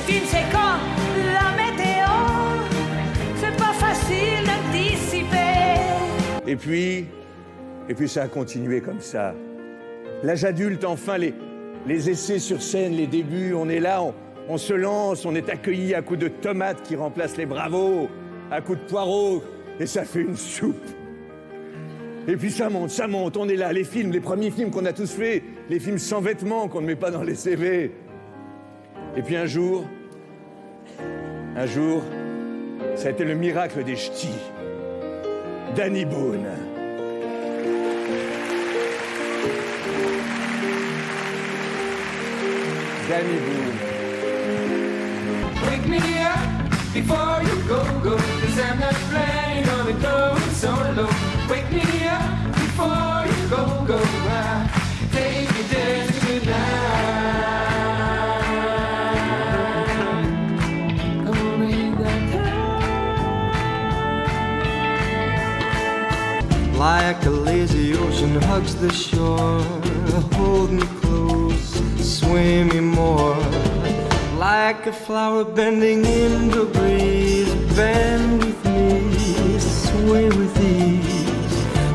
films, c'est comme la météo. C'est pas facile d'anticiper. Et puis ça a continué comme ça. L'âge adulte, enfin, les essais sur scène, les débuts, on est là, on se lance, on est accueilli à coups de tomates qui remplacent les bravos, à coups de poireaux, et ça fait une soupe. Et puis ça monte, on est là, les films, les premiers films qu'on a tous faits, les films sans vêtements qu'on ne met pas dans les CV. Et puis un jour, ça a été le miracle des ch'tis. Danny Boone. Danny Boone. Wake me up before you go, 'cause I'm not planning on it going solo. Wake me up before you go, I'll take you dancing tonight. I wanna hit that time. Like a lazy ocean hugs the shore, hold me close, sway me more. Like a flower bending in the breeze, bend with me, sway with ease.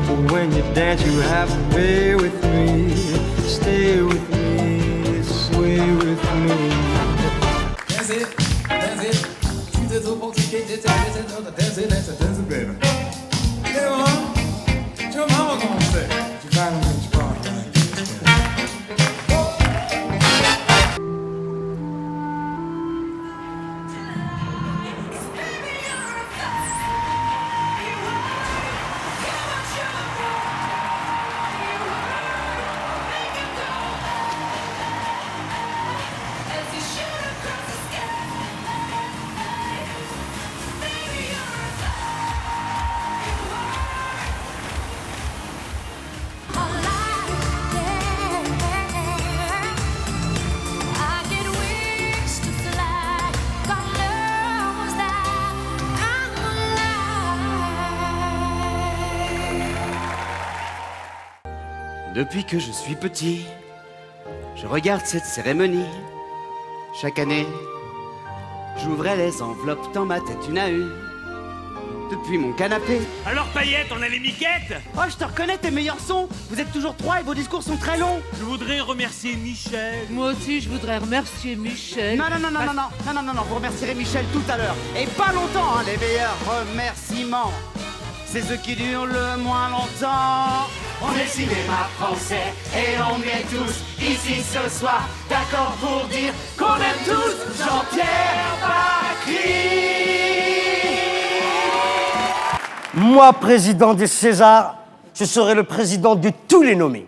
But when you dance, you have to be with me, stay with me, sway with me. Dance it, tu te trouves pour ticket, dance it, baby. Tu vas m'en commencer. Tu vas nous tu parles. Depuis que je suis petit, je regarde cette cérémonie. Chaque année, j'ouvrais les enveloppes dans ma tête une à une. Depuis mon canapé. Alors Payette, on a les miquettes? Oh, je te reconnais tes meilleurs sons. Vous êtes toujours trois et vos discours sont très longs. Je voudrais remercier Michel. Moi aussi, je voudrais remercier Michel. Non, vous remercierez Michel tout à l'heure. Et pas longtemps, hein, les meilleurs remerciements. C'est ceux qui durent le moins longtemps. On est cinéma français et on est tous ici ce soir d'accord pour dire qu'on aime tous Jean-Pierre Bacri. Moi, président des Césars, je serai le président de tous les nommés.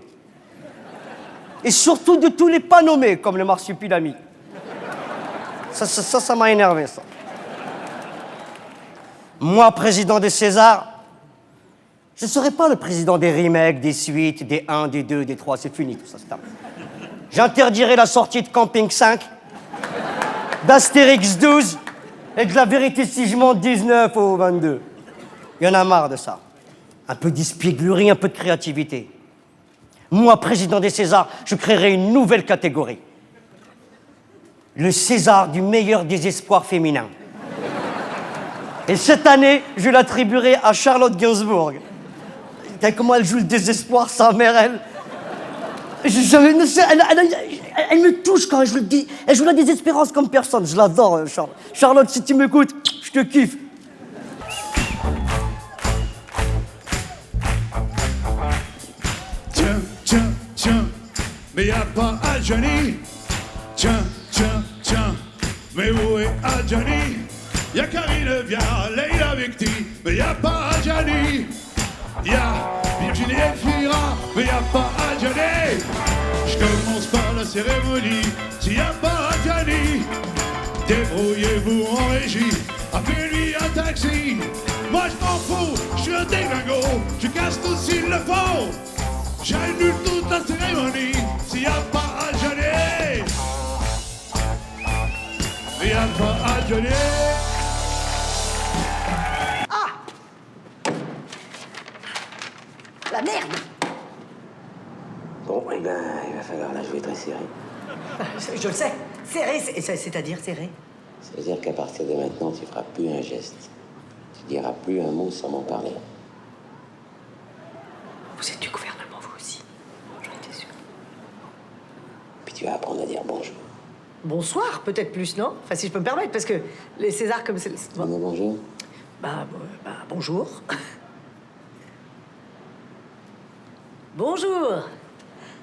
Et surtout de tous les pas nommés, comme le marsupilami. Ça m'a énervé, ça. Moi, président des Césars, je ne serai pas le président des remakes, des suites, des 1, des 2, des 3, c'est fini tout ça, c'est terminé. J'interdirai la sortie de Camping 5, d'Astérix 12 et de La Vérité si je mens 19 au 22. Il y en a marre de ça. Un peu d'espièglerie, un peu de créativité. Moi, président des Césars, je créerai une nouvelle catégorie. Le César du meilleur des espoirs féminins. Et cette année, je l'attribuerai à Charlotte Gainsbourg. Comment elle joue le désespoir, sa mère, elle. Elle me touche quand elle joue, elle joue la désespérance comme personne. Je l'adore, Charlotte. Charlotte, si tu m'écoutes, je te kiffe. Tiens, mais y'a pas Adjani. Tiens, mais où est Adjani? Y'a Karine Viard, Leila Vecti, mais y'a pas Adjani. Y'a Virginie Efira, mais y'a pas Adjani. J'commence par la cérémonie, s'il y a pas Adjani. Débrouillez-vous en régie, appelez-lui un taxi. Moi j'm'en fous, j'suis un déglingo, je casse tout s'il le faut. J'annule toute la cérémonie, s'il y a pas Adjani. Mais y'a pas Adjani. La merde! Bon, eh ben, il va falloir la jouer très serrée. Je le sais. Serré, c'est-à-dire serré? Ça veut dire qu'à partir de maintenant, tu feras plus un geste. Tu diras plus un mot sans m'en parler. Vous êtes du gouvernement, vous aussi. J'en étais sûre. Puis tu vas apprendre à dire bonjour. Bonsoir, peut-être plus, non? Enfin, si je peux me permettre, parce que les Césars comme c'est... Bonjour. Bonjour. Bonjour.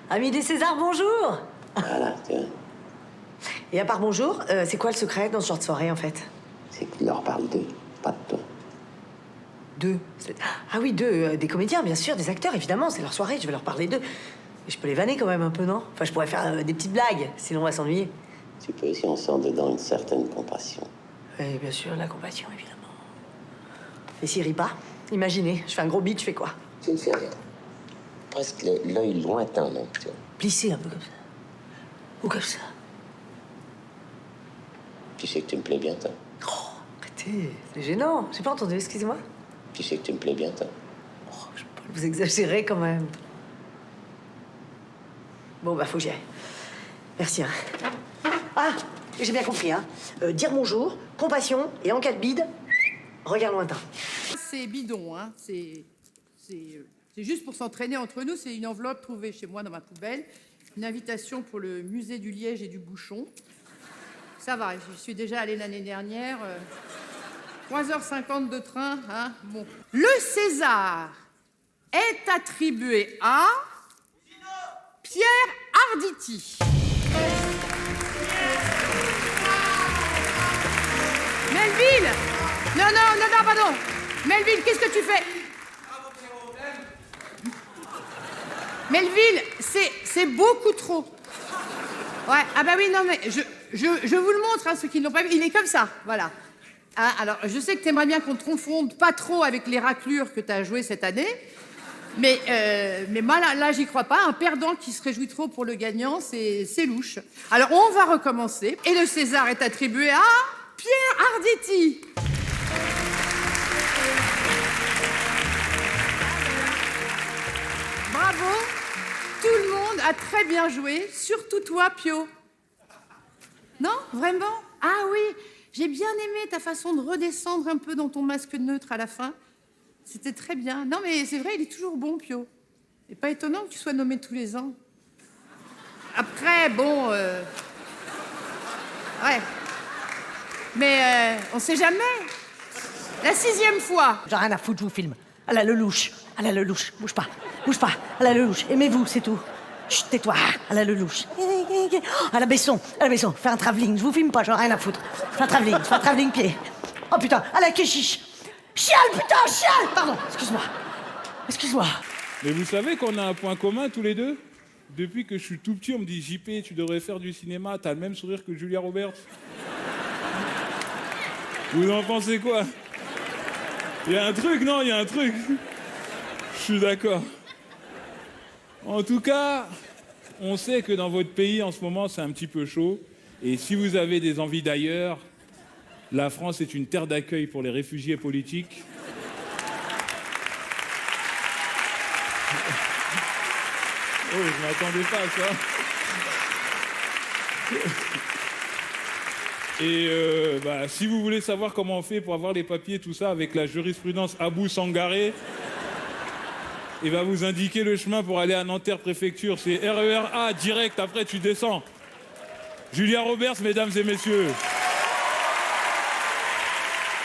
Amis des Césars, bonjour. Voilà, tu vois. Et à part bonjour, c'est quoi le secret dans ce genre de soirée, en fait? C'est que tu leur parles d'eux, pas de toi. D'eux? Ah oui, d'eux, des comédiens, bien sûr, des acteurs, évidemment, c'est leur soirée, je vais leur parler d'eux. Et je peux les vanner quand même un peu, non? Enfin, je pourrais faire des petites blagues, sinon on va s'ennuyer. Tu peux si on sent dedans une certaine compassion. Oui, bien sûr, la compassion, évidemment. Et s'il rit pas? Imaginez, je fais un gros beat, je fais quoi? Tu ne fais rien. Presque l'œil lointain, même, tu vois. Plisser un peu comme ça. Ou comme ça. Tu sais que tu me plais bien, toi. Oh, arrêtez, c'est gênant. J'ai pas entendu, excusez-moi. Tu sais que tu me plais bien, toi. Oh, je peux pas vous exagérer quand même. Bon, bah, faut que j'y aille. Merci, hein. Ah, j'ai bien compris, hein. Dire bonjour, compassion, et en cas de bide, regard lointain. C'est bidon, hein. C'est juste pour s'entraîner entre nous. C'est une enveloppe trouvée chez moi dans ma poubelle. Une invitation pour le musée du liège et du bouchon. Ça va, je suis déjà allée l'année dernière. 3h50 de train, hein. Bon. Le César est attribué à Pierre Arditi. Melville! Non, pardon. Melville, qu'est-ce que tu fais? Melville, c'est beaucoup trop. Ouais, ah bah oui, non, mais je vous le montre, hein, ceux qui ne l'ont pas vu. Il est comme ça, voilà. Ah, alors, je sais que t'aimerais bien qu'on te confonde pas trop avec les raclures que t'as jouées cette année. Mais moi, là, j'y crois pas. Un perdant qui se réjouit trop pour le gagnant, c'est louche. Alors, on va recommencer. Et le César est attribué à Pierre Arditi. Bravo. Tout le monde a très bien joué, surtout toi, Pio. Non, vraiment? Ah oui, j'ai bien aimé ta façon de redescendre un peu dans ton masque neutre à la fin. C'était très bien. Non, mais c'est vrai, il est toujours bon, Pio. C'est pas étonnant que tu sois nommé tous les ans. Après, bon... Ouais. Mais on sait jamais. La 6e fois. J'ai rien à foutre, je vous filme. À la Lelouch. À la Lelouch. Bouge pas. Bouge pas. À la Lelouch. Aimez-vous, c'est tout. Chut, tais-toi. À la Lelouch. À la Besson. À la Besson. Fais un travelling. Je vous filme pas, j'en ai rien à foutre. Fais un travelling pied. Oh putain. À la Kéchiche. Chiale, putain, chiale. Pardon, excuse-moi. Mais vous savez qu'on a un point commun tous les deux? Depuis que je suis tout petit, on me dit JP, tu devrais faire du cinéma, t'as le même sourire que Julia Roberts. Vous en pensez quoi? Il y a un truc, non? Il y a un truc. Je suis d'accord. En tout cas, on sait que dans votre pays, en ce moment, c'est un petit peu chaud. Et si vous avez des envies d'ailleurs, la France est une terre d'accueil pour les réfugiés politiques. Oh, je m'attendais pas à ça. Et si vous voulez savoir comment on fait pour avoir les papiers, tout ça, avec la jurisprudence Abou Sangaré, il va vous indiquer le chemin pour aller à Nanterre Préfecture. C'est RER A, direct, après tu descends. Julia Roberts, mesdames et messieurs.